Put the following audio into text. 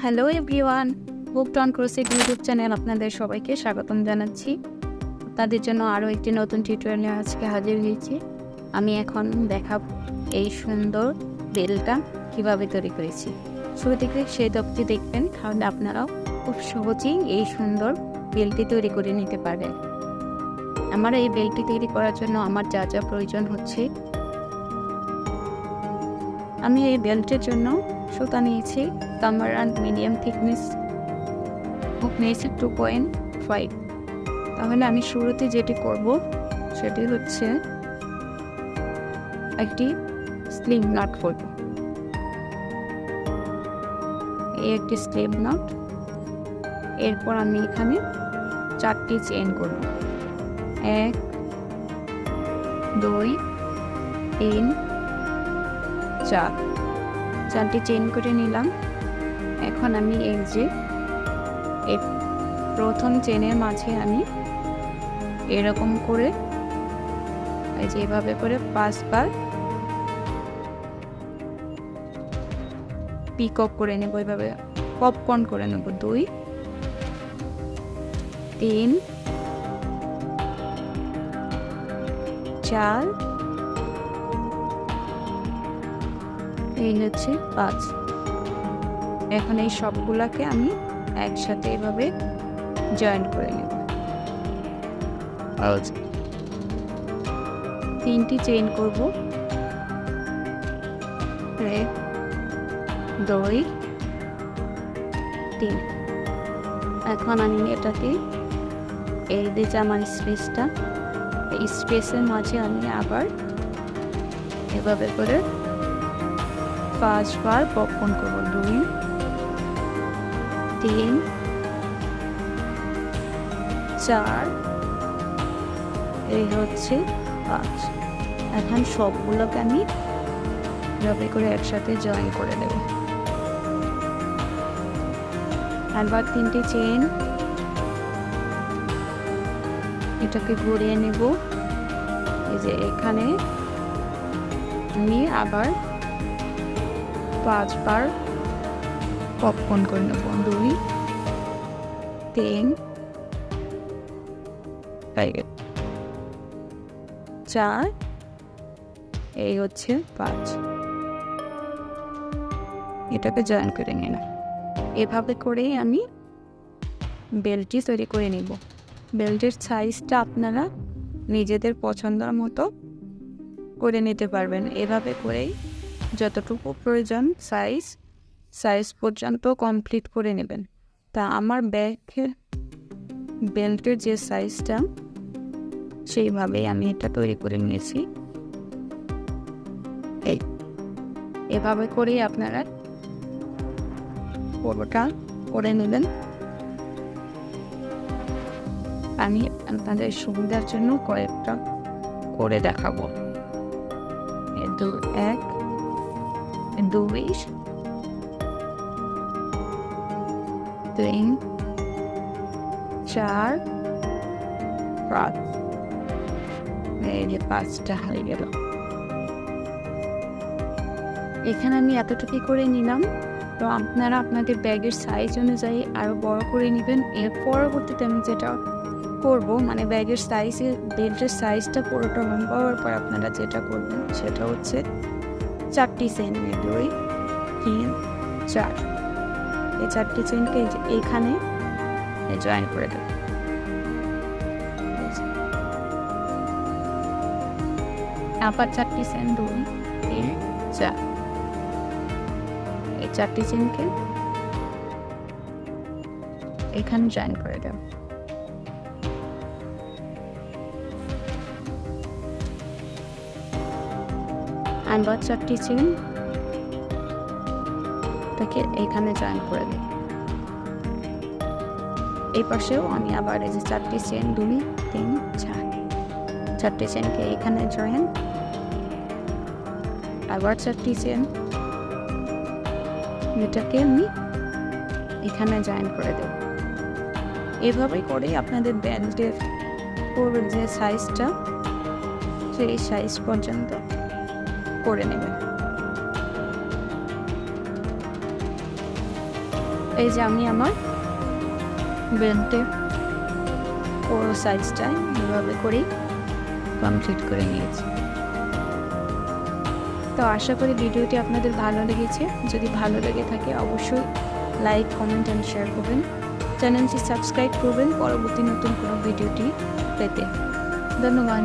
Hello everyone, booked on crochet YouTube channel আপনাদের সবাইকে স্বাগতম জানাচ্ছি। তাদের জন্য আরও একটি নতুন টিউটোরিয়াল নিয়ে আজকে হাজির হয়েছি। আমি এখন দেখাব এই সুন্দর বেলটা কিভাবে তৈরি করেছি। শুরু থেকে সেই অবধি দেখবেন, তাহলে আপনারাও খুব সহজেই এই সুন্দর বেলটি তৈরি করে নিতে পারবেন। আমার এই বেলটি তৈরি করার জন্য আমার যা যা প্রয়োজন হচ্ছে, আমি এই বেল্টের জন্য সুতা নিয়েছি কামারান মিডিয়াম থিকনেস, হুক নিয়েছি 2.5। তাহলে আমি শুরুতে যেটি করব সেটি হচ্ছে একটি স্লিপ নট করব। এই একটি স্লিপ নট, এরপর আমি এখানে 4টি চেইন করব। 1 2 3 4, 4টি চেইন করে নিলাম। এখন আমি এই যে এই প্রথম চেনের মাঝে আমি এরকম করে এই যে এভাবে করে 5 বার পিক আপ করে নেব, এভাবে পপকর্ন করে নেব। 2 3 4, এই হচ্ছে 5। এখন এই সবগুলাকে আমি একসাথে এভাবে জয়েন করে নেব। 3টি চেইন করব। 1 2 3। এখন আমি এটাকে এই যে আমার স্পেসটা, এই স্পেসের মাঝে আমি আবার এভাবে করে 5 বার পপকর্ন করব। 2 3 4, এই হচ্ছে 5। এখন সবগুলোকে আমি এভাবে করে একসাথে জয়েন করে দেব। আবার 3টি চেইন, এটাকে ঘুরিয়ে নেব। এই যে এখানে আমি আবার 5 বার পপকর্ন করে নেব। 2 3 4, এই হচ্ছে 5। এটাকে জয়েন করে নিলাম। এভাবে করেই আমি বেল্টটি তৈরি করে নিব। বেল্টের সাইজটা আপনারা নিজেদের পছন্দের মতো করে নিতে পারবেন। এভাবে করেই যতটুকু প্রয়োজন সাইজ পর্যন্ত কমপ্লিট করে নেবেন। তা আমার বেল্টের যে সাইজটা, সেইভাবেই আমি এটা তৈরি করে নিয়েছি। এভাবে করেই আপনারা পুরোটা করে নেবেন। আমি আপনাদের সুবিধার জন্য কয়েকটা করে দেখাবো। 1 2 3 4 5, এই যে 5টা হয়ে গেল। এখানে আমি এতটুকু করে নিলাম। তো আপনারা আপনাদের ব্যাগের সাইজ অনুযায়ী আরও বড় করে নেবেন। এর পরবর্তীতে আমি যেটা করব, মানে ব্যাগের সাইজে বেল্টের সাইজটা পুরোটা লম্বা হওয়ার পর আপনারা যেটা করবেন সেটা হচ্ছে 4টি চেইন, 2 3 4, এই 4টি চেইনকে এইখানে জয়েন করে দেব। আবার 4টি চেইন, 2 3 4, এই 4টি চেইনকে এখানে জয়েন করে দেব। আবার 4টি চেইন তাকে এখানে জয়েন করে দেব। এই পাশেও আমি আবার এই যে 4টি চেইন, 2 3 4, 4টি চেইনকে এখানে জয়েন, আবার 4টি চেইন, এটাকে আমি এখানে জয়েন করে দেব। এভাবে করে আপনাদের বেল্টের পুরো যে সাইজটা, সেই সাইজ পর্যন্ত করে নেবেন। এই যে আমি আমার বেল্টের পুরো সাইজটা এভাবে করেই কমপ্লিট করে নিয়েছি। তো আশা করি ভিডিওটি আপনাদের ভালো লেগেছে। যদি ভালো লেগে থাকে অবশ্যই লাইক, কমেন্ট অ্যান্ড শেয়ার করবেন। চ্যানেলটি সাবস্ক্রাইব করবেন পরবর্তী নতুন কোনো ভিডিওটি পেতে। ধন্যবাদ।